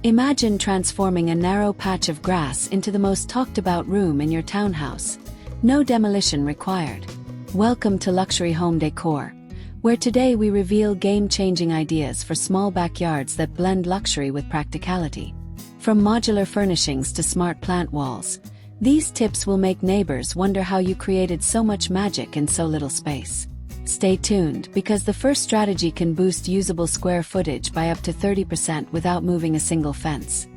Imagine transforming a narrow patch of grass into the most talked-about room in your townhouse. No demolition required. Welcome to Luxury Home Decor, where today we reveal game-changing ideas for small backyards that blend luxury with practicality. From modular furnishings to smart plant walls, these tips will make neighbors wonder how you created so much magic in so little space. Stay tuned, because the first strategy can boost usable square footage by up to 30% without moving a single fence.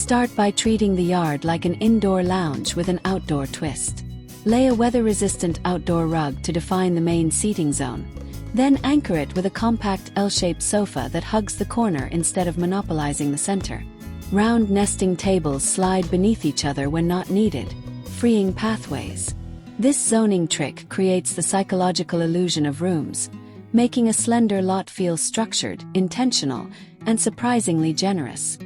Start by treating the yard like an indoor lounge with an outdoor twist. Lay a weather-resistant outdoor rug to define the main seating zone. Then anchor it with a compact L-shaped sofa that hugs the corner instead of monopolizing the center. Round nesting tables slide beneath each other when not needed, freeing pathways. This zoning trick creates the psychological illusion of rooms, making a slender lot feel structured, intentional, and surprisingly generous.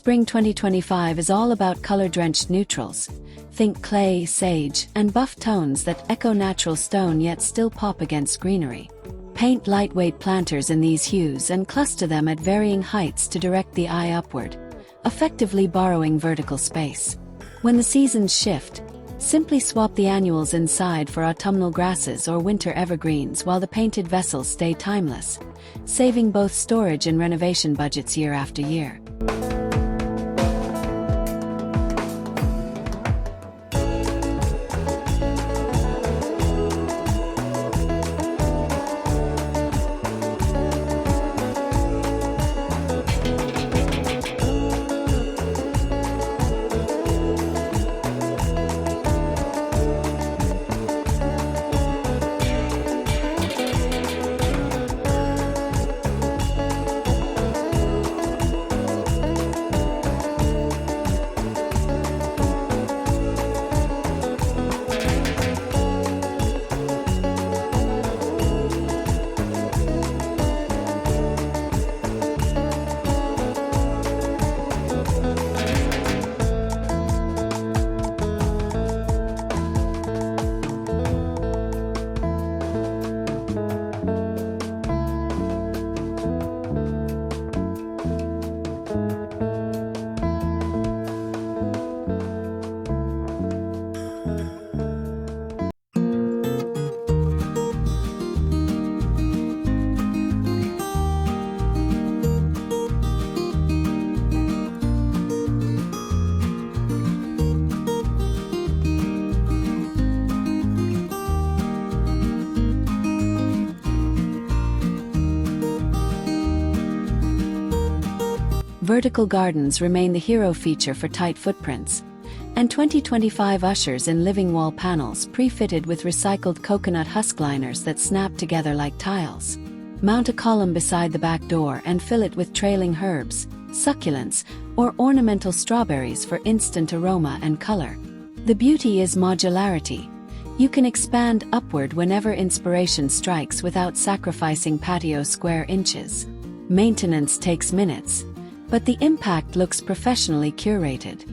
Spring 2025 is all about color-drenched neutrals. Think clay, sage, and buff tones that echo natural stone yet still pop against greenery. Paint lightweight planters in these hues and cluster them at varying heights to direct the eye upward, effectively borrowing vertical space. When the seasons shift, simply swap the annuals inside for autumnal grasses or winter evergreens while the painted vessels stay timeless, saving both storage and renovation budgets year after year. vertical gardens remain the hero feature for tight footprints, and 2025 ushers in living wall panels pre-fitted with recycled coconut husk liners that snap together like tiles. Mount a column beside the back door and fill it with trailing herbs, succulents, or ornamental strawberries for instant aroma and color. The beauty is modularity. You can expand upward whenever inspiration strikes without sacrificing patio square inches. Maintenance takes minutes, but the impact looks professionally curated.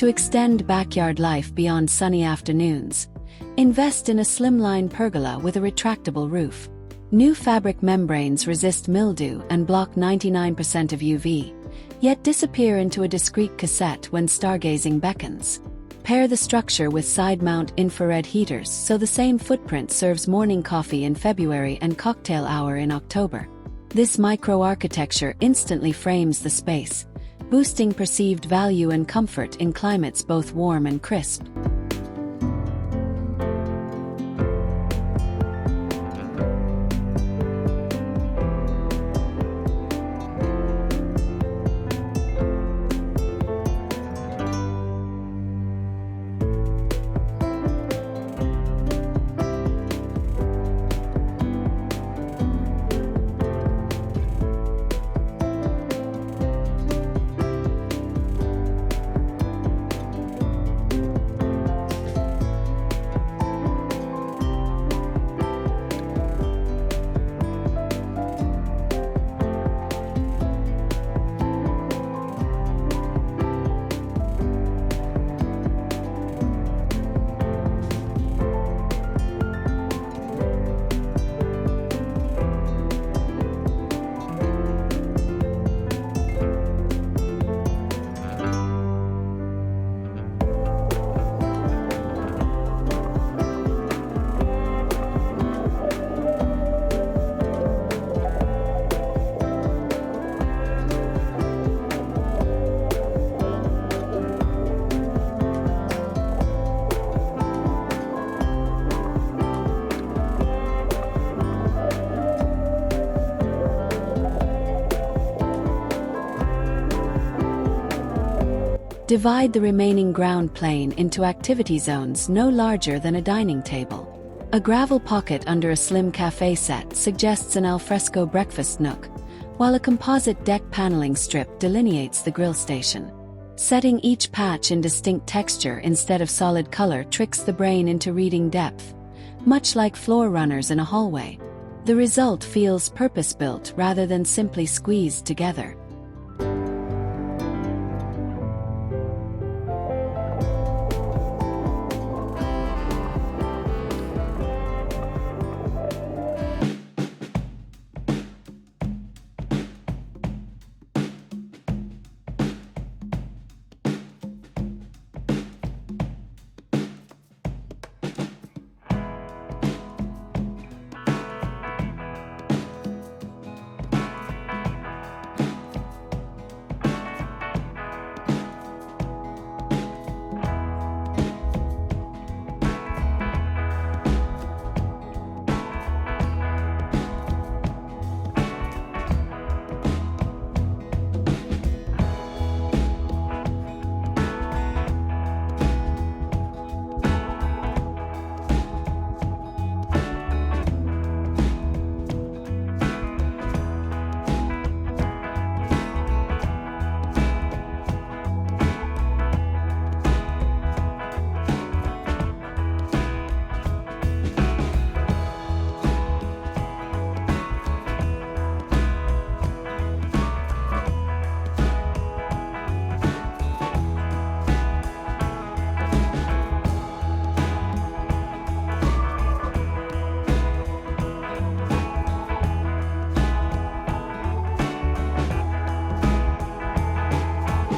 To extend backyard life beyond sunny afternoons, invest in a slimline pergola with a retractable roof. New fabric membranes resist mildew and block 99% of UV, yet disappear into a discreet cassette when stargazing beckons. Pair the structure with side-mount infrared heaters so the same footprint serves morning coffee in February and cocktail hour in October. This micro-architecture instantly frames the space, boosting perceived value and comfort in climates both warm and crisp. Divide the remaining ground plane into activity zones no larger than a dining table. A gravel pocket under a slim cafe set suggests an alfresco breakfast nook, while a composite deck paneling strip delineates the grill station. Setting each patch in distinct texture instead of solid color tricks the brain into reading depth, much like floor runners in a hallway. The result feels purpose-built rather than simply squeezed together.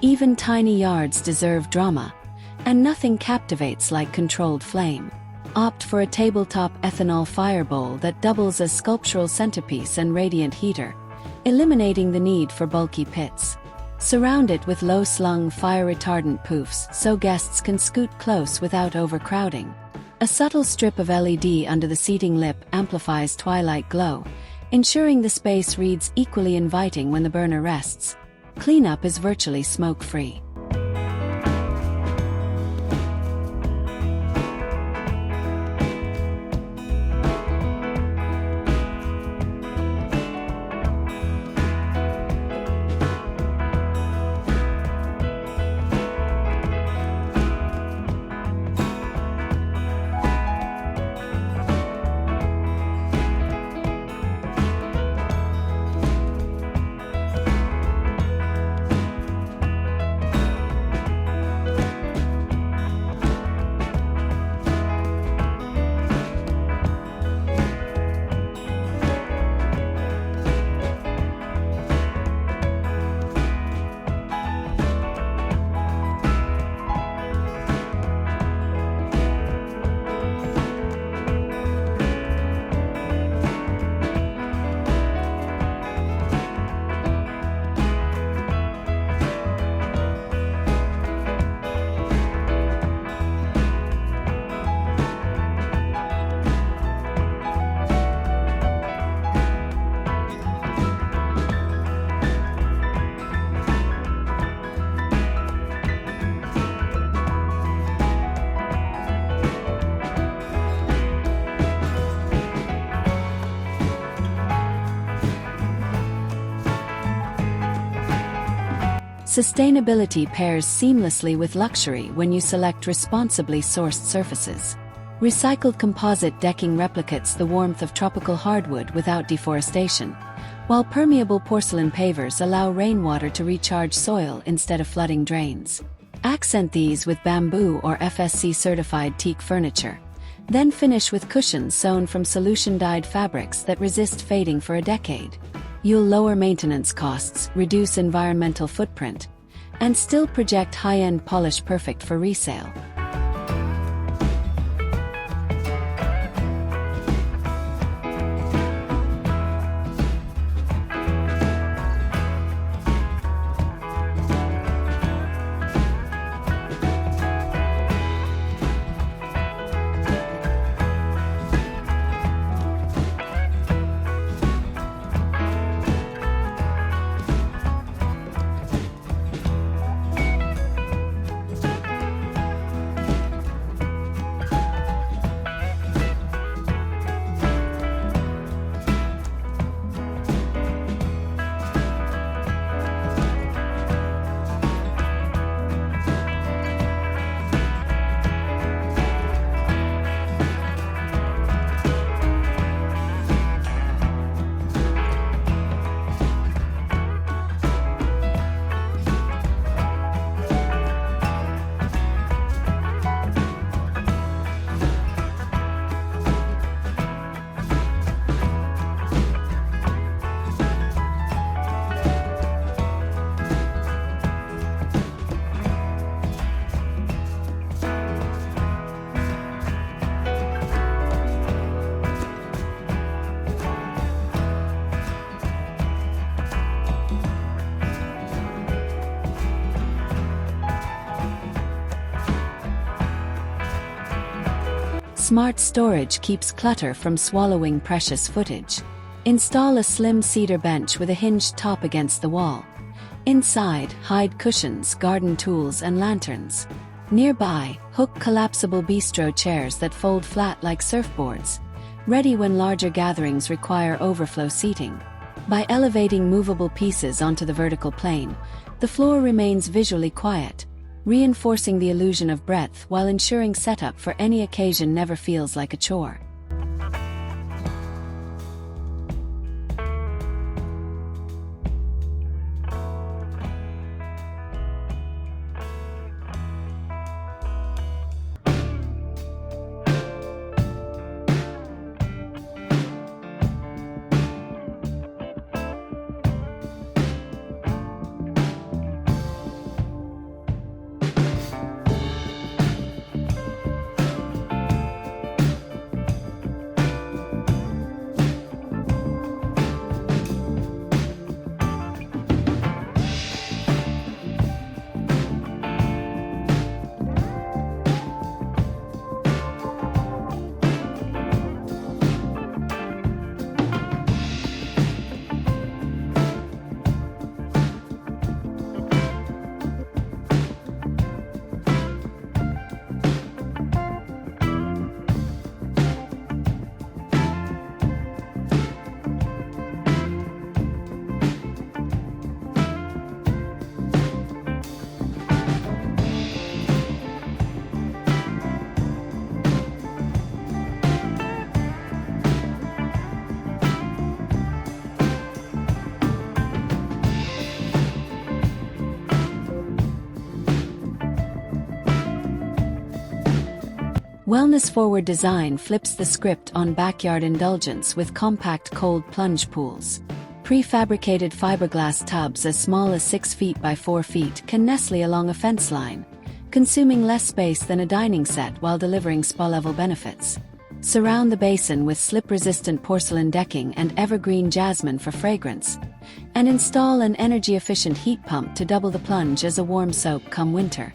Even tiny yards deserve drama, and nothing captivates like controlled flame. Opt for a tabletop ethanol fire bowl that doubles as sculptural centerpiece and radiant heater, eliminating the need for bulky pits. Surround it with low-slung fire-retardant poofs so guests can scoot close without overcrowding. A subtle strip of LED under the seating lip amplifies twilight glow, ensuring the space reads equally inviting when the burner rests. Cleanup is virtually smoke-free. Sustainability pairs seamlessly with luxury when you select responsibly sourced surfaces. Recycled composite decking replicates the warmth of tropical hardwood without deforestation, while permeable porcelain pavers allow rainwater to recharge soil instead of flooding drains. Accent these with bamboo or FSC-certified teak furniture. Then finish with cushions sewn from solution-dyed fabrics that resist fading for a decade. You'll lower maintenance costs, reduce environmental footprint, and still project high-end polish perfect for resale. Smart storage keeps clutter from swallowing precious footage. Install a slim cedar bench with a hinged top against the wall. Inside, hide cushions, garden tools, and lanterns. Nearby, hook collapsible bistro chairs that fold flat like surfboards, ready when larger gatherings require overflow seating. By elevating movable pieces onto the vertical plane, the floor remains visually quiet, reinforcing the illusion of breadth while ensuring setup for any occasion never feels like a chore. Wellness-forward design flips the script on backyard indulgence with compact cold plunge pools. Prefabricated fiberglass tubs as small as 6 feet by 4 feet can nestle along a fence line, consuming less space than a dining set while delivering spa-level benefits. Surround the basin with slip-resistant porcelain decking and evergreen jasmine for fragrance, and install an energy-efficient heat pump to double the plunge as a warm soak come winter.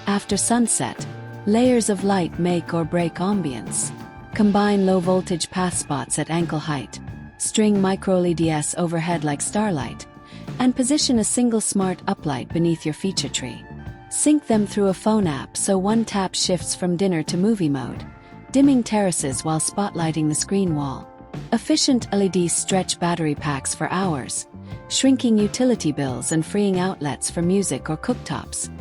After sunset, layers of light make or break ambience. Combine low-voltage path spots at ankle height, string micro-LEDs overhead like starlight, and position a single smart uplight beneath your feature tree. Sync them through a phone app so one tap shifts from dinner to movie mode, dimming terraces while spotlighting the screen wall. Efficient LED stretch battery packs for hours, shrinking utility bills and freeing outlets for music or cooktops.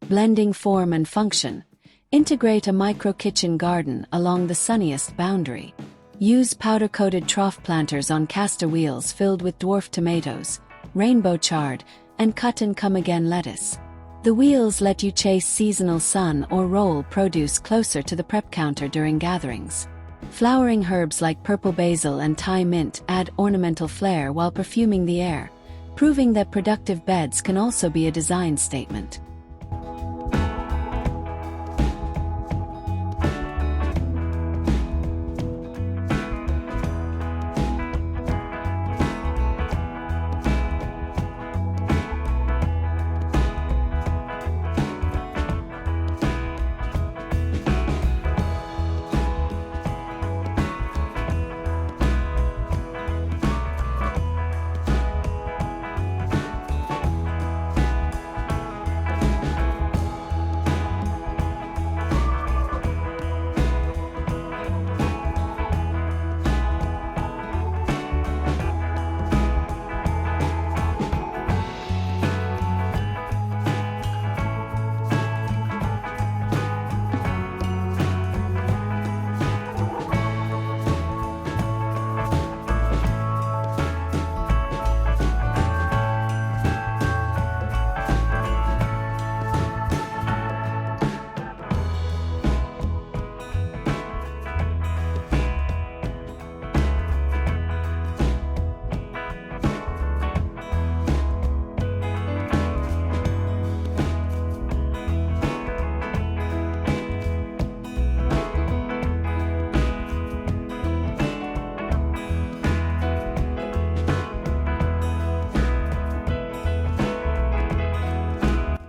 Blending form and function. Integrate a micro-kitchen garden along the sunniest boundary. Use powder-coated trough planters on caster wheels filled with dwarf tomatoes, rainbow chard, and cut-and-come-again lettuce. The wheels let you chase seasonal sun or roll produce closer to the prep counter during gatherings. Flowering herbs like purple basil and Thai mint add ornamental flair while perfuming the air, proving that productive beds can also be a design statement.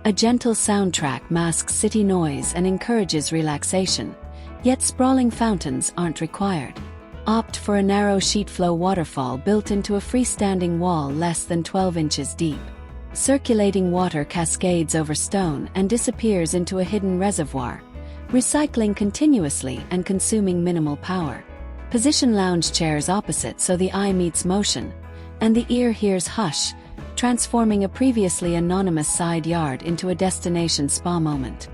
A gentle soundtrack masks city noise and encourages relaxation, yet sprawling fountains aren't required. Opt for a narrow sheet flow waterfall built into a freestanding wall less than 12 inches deep. Circulating water cascades over stone and disappears into a hidden reservoir, recycling continuously and consuming minimal power. Position lounge chairs opposite so the eye meets motion, and the ear hears hush, transforming a previously anonymous side yard into a destination spa moment.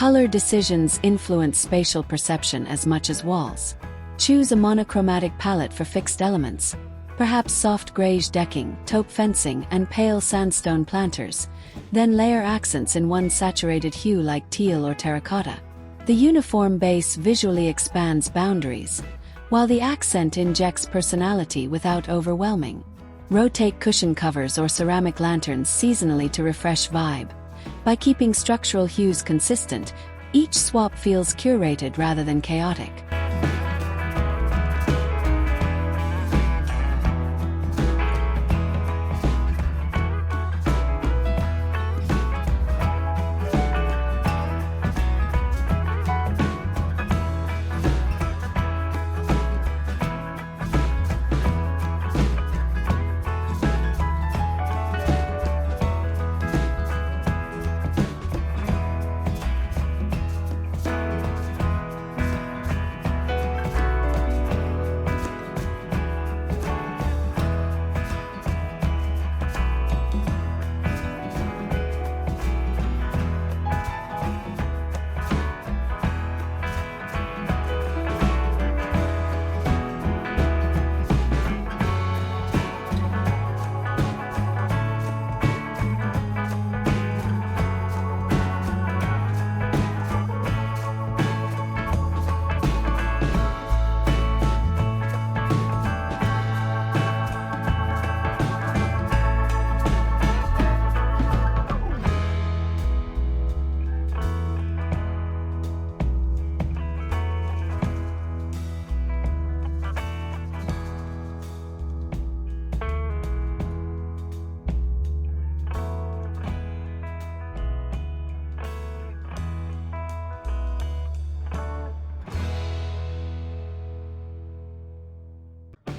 Color decisions influence spatial perception as much as walls. Choose a monochromatic palette for fixed elements, perhaps soft grayish decking, taupe fencing, and pale sandstone planters, then layer accents in one saturated hue like teal or terracotta. The uniform base visually expands boundaries, while the accent injects personality without overwhelming. Rotate cushion covers or ceramic lanterns seasonally to refresh vibe. By keeping structural hues consistent, each swap feels curated rather than chaotic.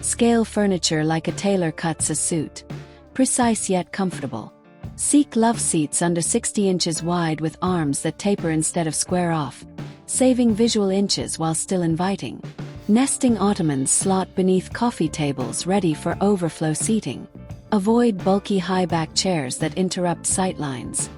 Scale furniture like a tailor cuts a suit. Precise yet comfortable. Seek love seats under 60 inches wide with arms that taper instead of square off, saving visual inches while still inviting. Nesting ottomans slot beneath coffee tables ready for overflow seating. Avoid bulky high-back chairs that interrupt sightlines.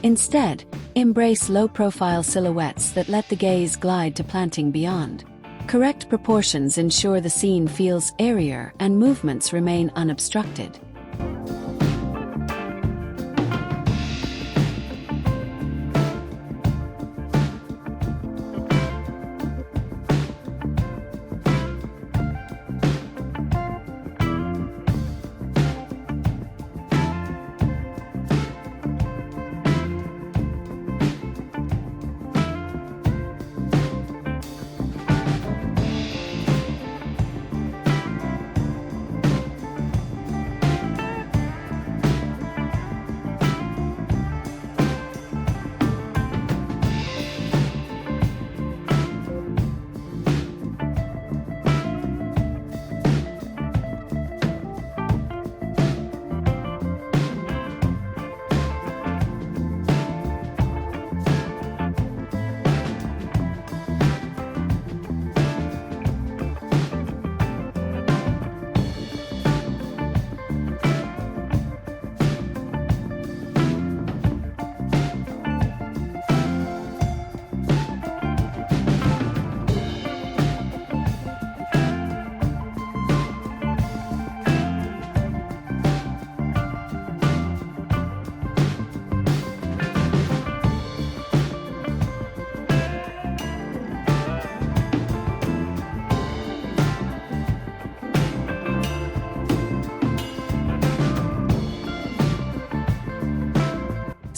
Instead, embrace low-profile silhouettes that let the gaze glide to planting beyond. Correct proportions ensure the scene feels airier and movements remain unobstructed.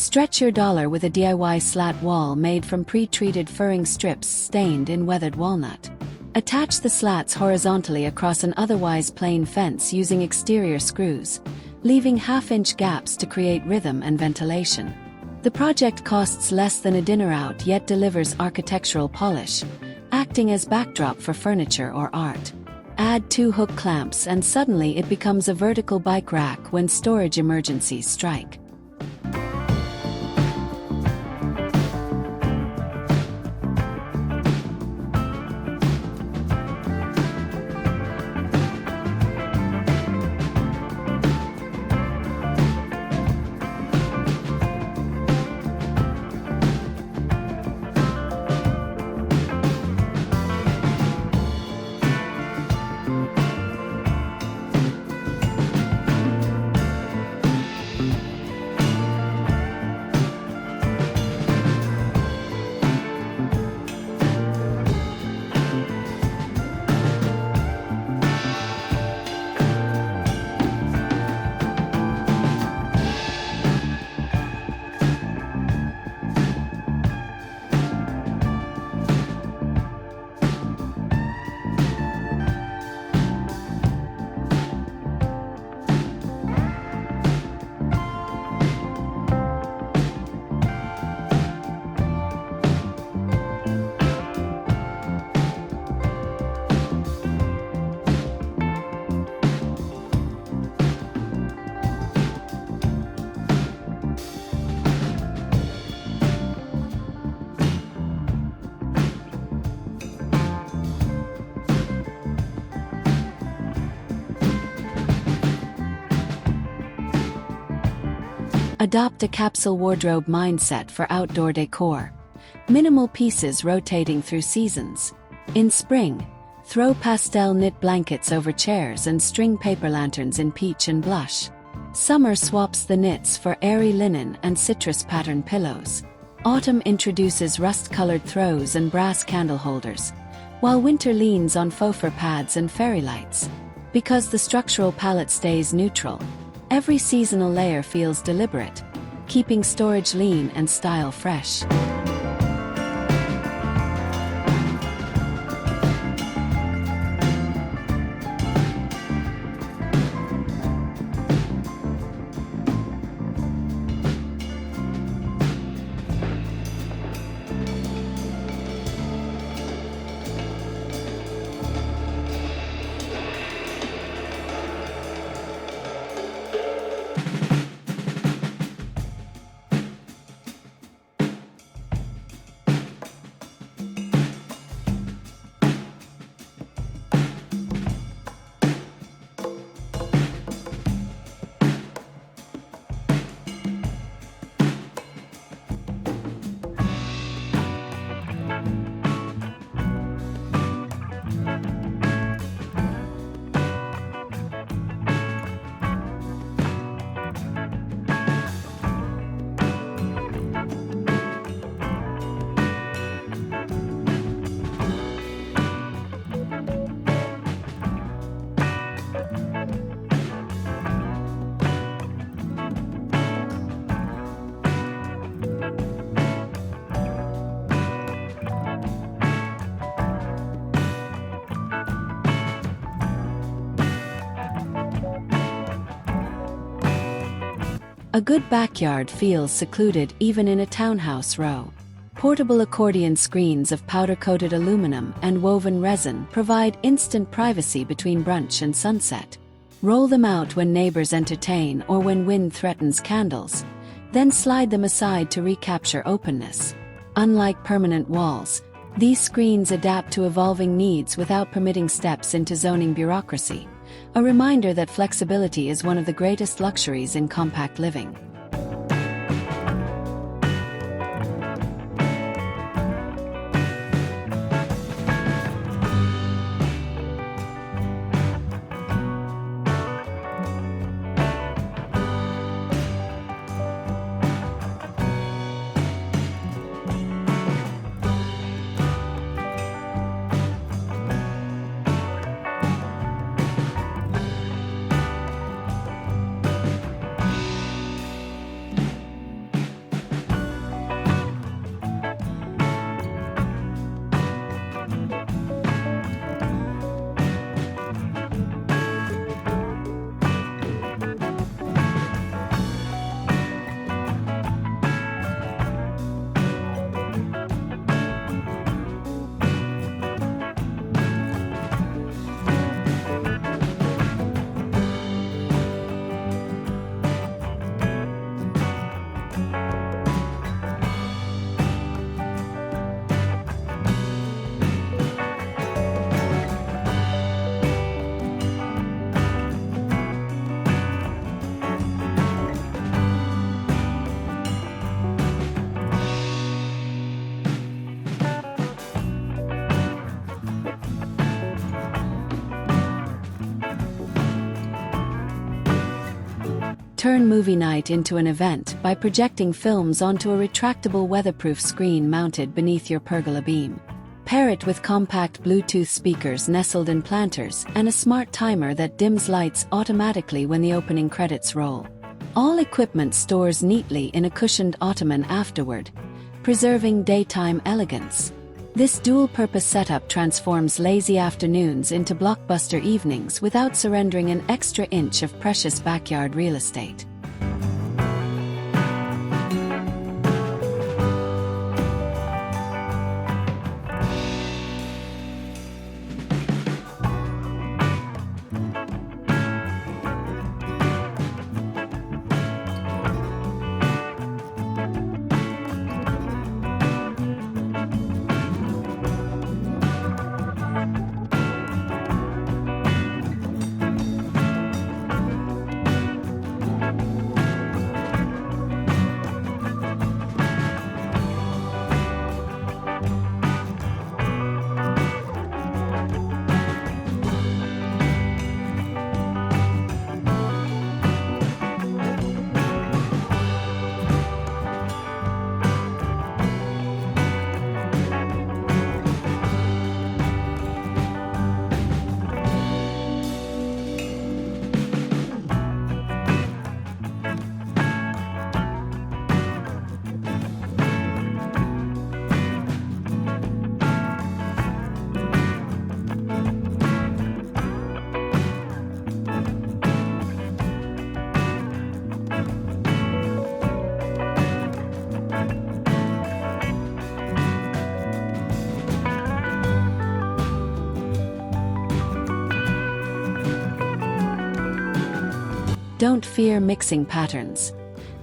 Stretch your dollar with a DIY slat wall made from pre-treated furring strips stained in weathered walnut. Attach the slats horizontally across an otherwise plain fence using exterior screws, leaving half-inch gaps to create rhythm and ventilation. The project costs less than a dinner out yet delivers architectural polish, acting as backdrop for furniture or art. Add 2 hook clamps and suddenly it becomes a vertical bike rack when storage emergencies strike. Adopt a capsule wardrobe mindset for outdoor decor. Minimal pieces rotating through seasons. In spring, throw pastel knit blankets over chairs and string paper lanterns in peach and blush. Summer swaps the knits for airy linen and citrus pattern pillows. Autumn introduces rust-colored throws and brass candle holders, while winter leans on faux fur pads and fairy lights. Because the structural palette stays neutral, every seasonal layer feels deliberate, keeping storage lean and style fresh. A good backyard feels secluded even in a townhouse row. Portable accordion screens of powder-coated aluminum and woven resin provide instant privacy between brunch and sunset. Roll them out when neighbors entertain or when wind threatens candles, then slide them aside to recapture openness. Unlike permanent walls, these screens adapt to evolving needs without permitting steps into zoning bureaucracy. A reminder that flexibility is one of the greatest luxuries in compact living. Turn movie night into an event by projecting films onto a retractable weatherproof screen mounted beneath your pergola beam. Pair it with compact Bluetooth speakers nestled in planters and a smart timer that dims lights automatically when the opening credits roll. All equipment stores neatly in a cushioned ottoman afterward, preserving daytime elegance. This dual-purpose setup transforms lazy afternoons into blockbuster evenings without surrendering an extra inch of precious backyard real estate. Don't fear mixing patterns.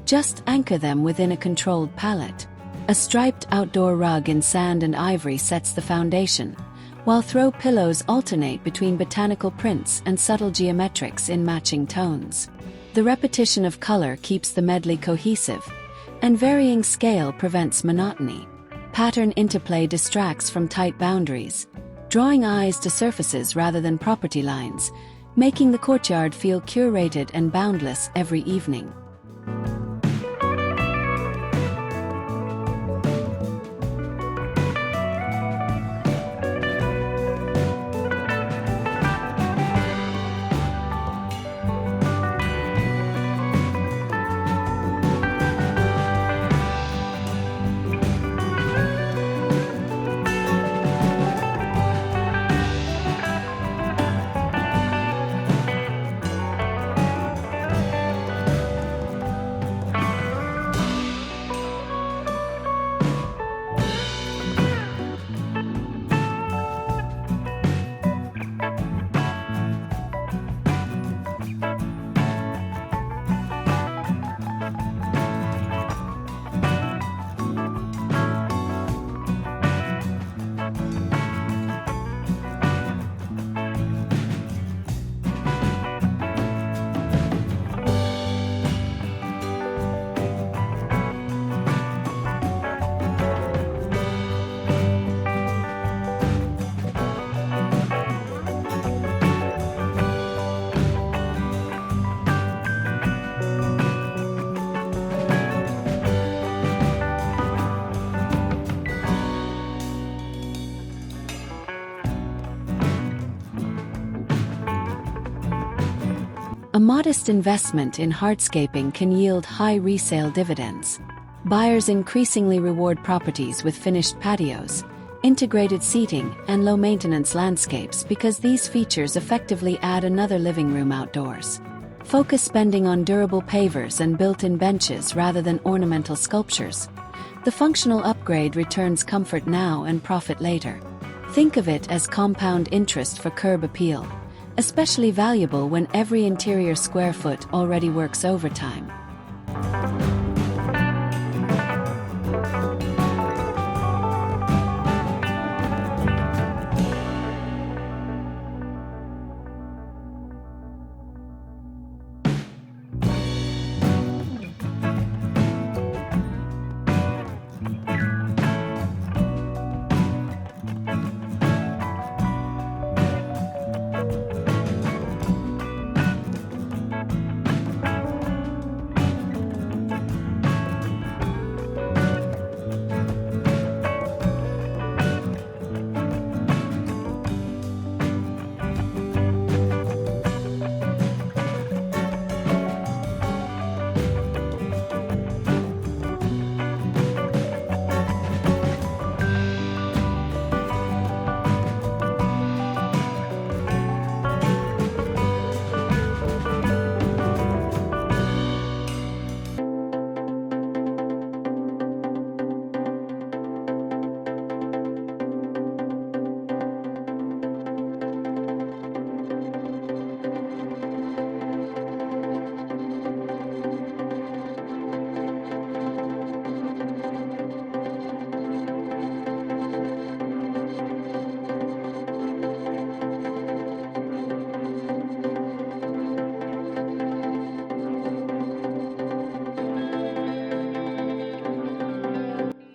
Just anchor them within a controlled palette. A striped outdoor rug in sand and ivory sets the foundation, while throw pillows alternate between botanical prints and subtle geometrics in matching tones. The repetition of color keeps the medley cohesive, and varying scale prevents monotony. Pattern interplay distracts from tight boundaries, drawing eyes to surfaces rather than property lines, making the courtyard feel curated and boundless every evening. A modest investment in hardscaping can yield high resale dividends. Buyers increasingly reward properties with finished patios, integrated seating, and low-maintenance landscapes because these features effectively add another living room outdoors. Focus spending on durable pavers and built-in benches rather than ornamental sculptures. The functional upgrade returns comfort now and profit later. Think of it as compound interest for curb appeal, especially valuable when every interior square foot already works overtime.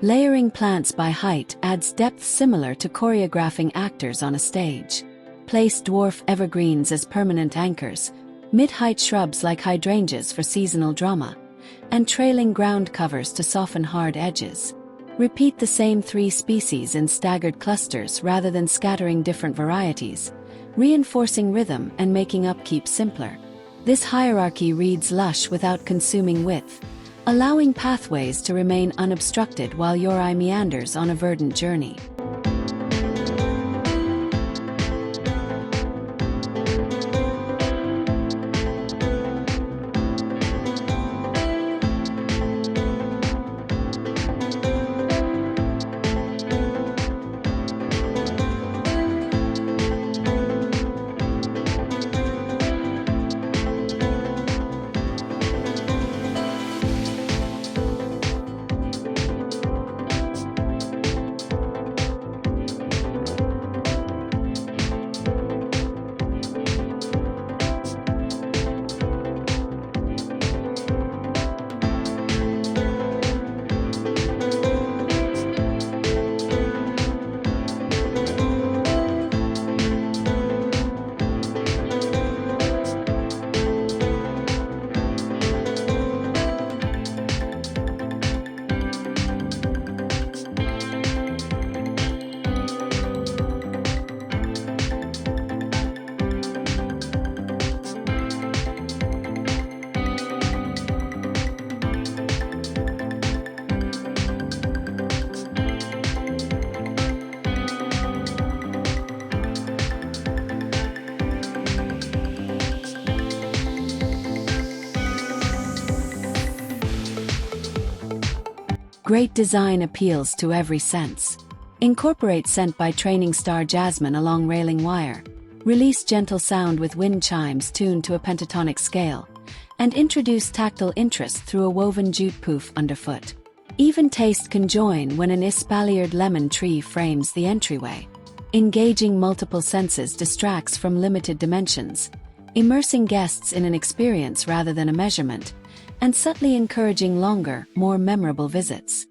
Layering plants by height adds depth similar to choreographing actors on a stage. Place dwarf evergreens as permanent anchors, mid-height shrubs like hydrangeas for seasonal drama, and trailing ground covers to soften hard edges. Repeat the same 3 species in staggered clusters rather than scattering different varieties, reinforcing rhythm and making upkeep simpler. This hierarchy reads lush without consuming width, allowing pathways to remain unobstructed while your eye meanders on a verdant journey. Great design appeals to every sense. Incorporate scent by training star jasmine along railing wire. Release gentle sound with wind chimes tuned to a pentatonic scale. And introduce tactile interest through a woven jute poof underfoot. Even taste can join when an espaliered lemon tree frames the entryway. Engaging multiple senses distracts from limited dimensions, immersing guests in an experience rather than a measurement, and subtly encouraging longer, more memorable visits.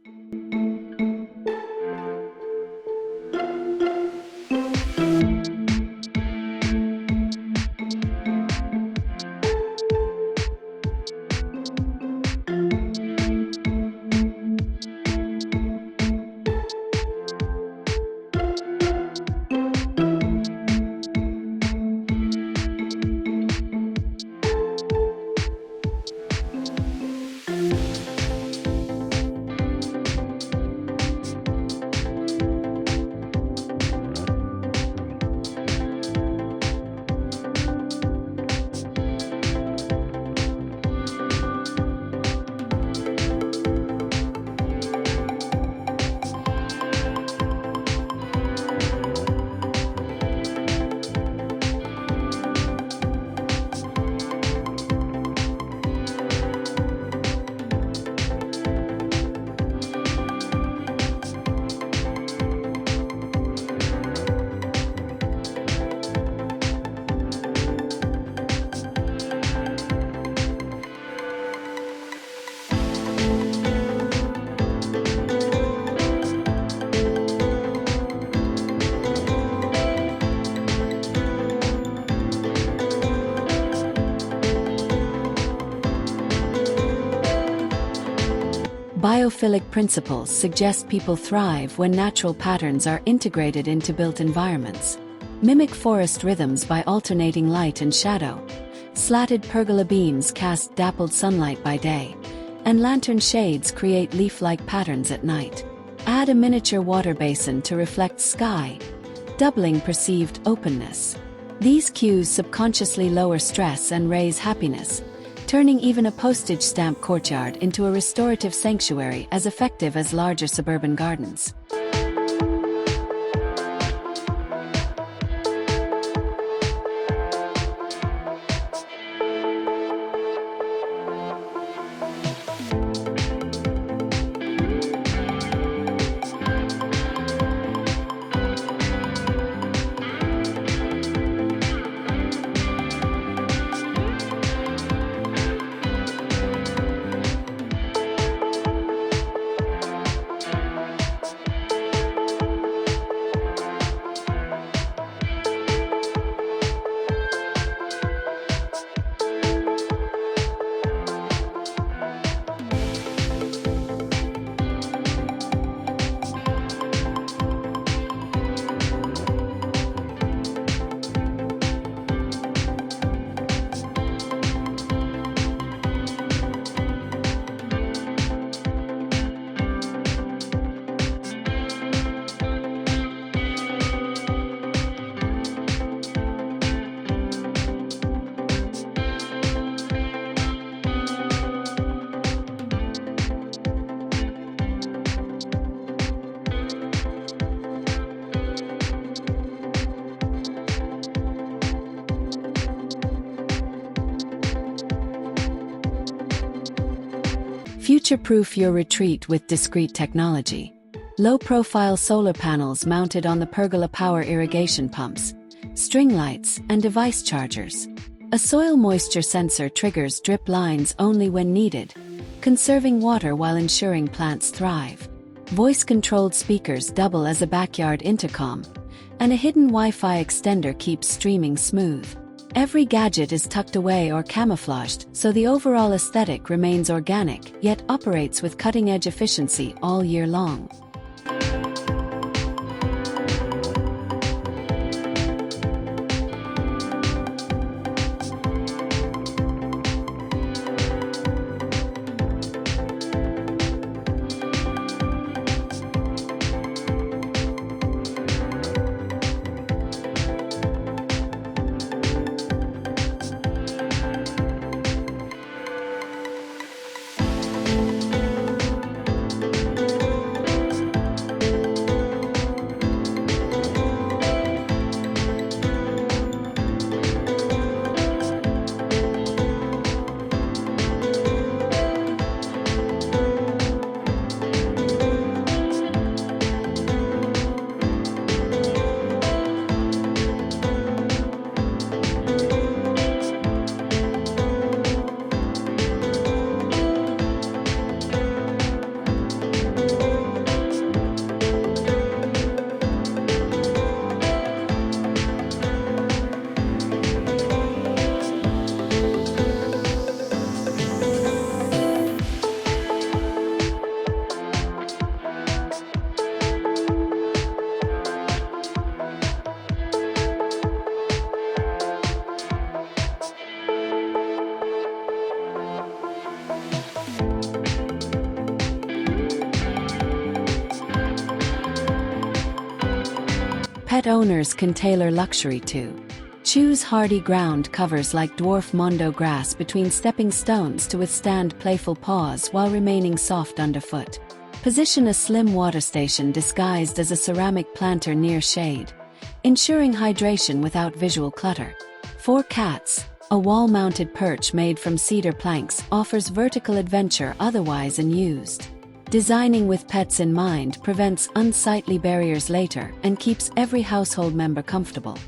Biophilic principles suggest people thrive when natural patterns are integrated into built environments. Mimic forest rhythms by alternating light and shadow. Slatted pergola beams cast dappled sunlight by day, and lantern shades create leaf-like patterns at night. Add a miniature water basin to reflect sky, doubling perceived openness. These cues subconsciously lower stress and raise happiness, turning even a postage stamp courtyard into a restorative sanctuary as effective as larger suburban gardens. Future-proof your retreat with discreet technology. Low-profile solar panels mounted on the pergola power irrigation pumps, string lights, and device chargers. A soil moisture sensor triggers drip lines only when needed, conserving water while ensuring plants thrive. Voice-controlled speakers double as a backyard intercom, and a hidden Wi-Fi extender keeps streaming smooth. Every gadget is tucked away or camouflaged, so the overall aesthetic remains organic, yet operates with cutting-edge efficiency all year long. Pet owners can tailor luxury too. Choose hardy ground covers like dwarf mondo grass between stepping stones to withstand playful paws while remaining soft underfoot. Position a slim water station disguised as a ceramic planter near shade, ensuring hydration without visual clutter. For cats, a wall-mounted perch made from cedar planks offers vertical adventure otherwise unused. Designing with pets in mind prevents unsightly barriers later and keeps every household member comfortable.